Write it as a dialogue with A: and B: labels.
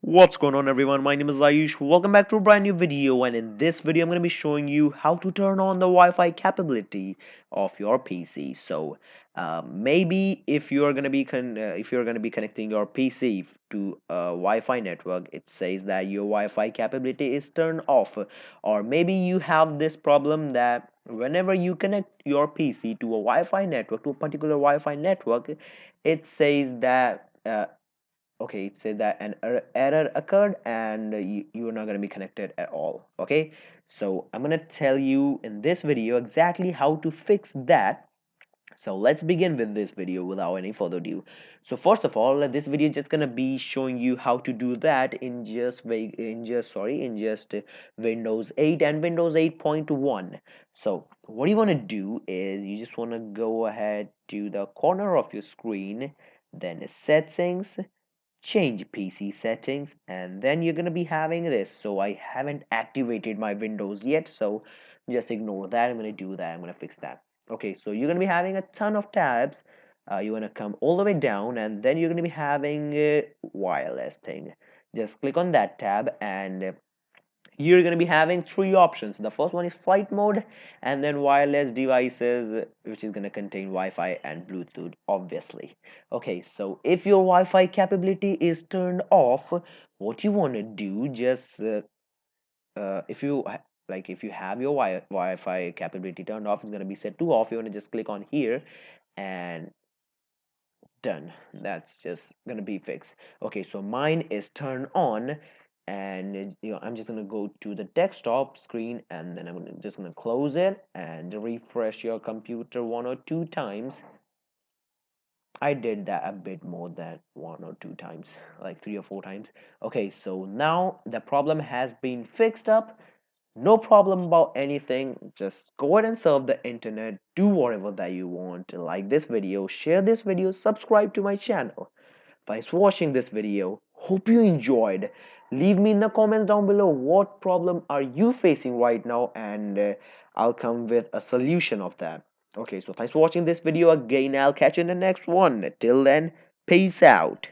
A: What's going on, everyone? My name is Ayush. Welcome back to a brand new video, and in this video I'm going to be showing you how to turn on the Wi-Fi capability of your PC. So maybe if you're going to be connecting your PC to a Wi-Fi network, it says that your Wi-Fi capability is turned off, or maybe you have this problem that whenever you connect your PC to a Wi-Fi network, to a particular Wi-Fi network, it says that okay, it said that an error occurred and you are not going to be connected at all. Okay, so I'm going to tell you in this video exactly how to fix that. So let's begin with this video without any further ado. So first of all, this video is just gonna be showing you how to do that in just Windows 8 and Windows 8.1. So what you want to do is you just want to go ahead to the corner of your screen, then settings, change PC settings, and then you're gonna be having this. So I haven't activated my Windows yet, so just ignore that. I'm gonna do that. I'm gonna fix that. Okay, so you're gonna be having a ton of tabs. You wanna come all the way down, and then you're gonna be having a wireless thing. Just click on that tab, and you're going to be having three options. The first one is flight mode, and then wireless devices, which is going to contain Wi-Fi and Bluetooth, obviously. Okay, so if your Wi-Fi capability is turned off, what you want to do, just if you if you have your Wi-Fi capability turned off, it's going to be set to off. You want to just click on here and done. That's just gonna be fixed. Okay, so mine is turned on, and I'm just gonna go to the desktop screen, and then just gonna close it and refresh your computer one or two times. I did that a bit more than one or two times, like three or four times. Okay, so now the problem has been fixed up. No problem about anything. Just go ahead and surf the internet, do whatever that you want. Like this video, share this video, subscribe to my channel. Thanks for watching this video. Hope you enjoyed. Leave me in the comments down below what problem are you facing right now, and I'll come with a solution of that. Okay, so thanks for watching this video again. I'll catch you in the next one. Till then, peace out.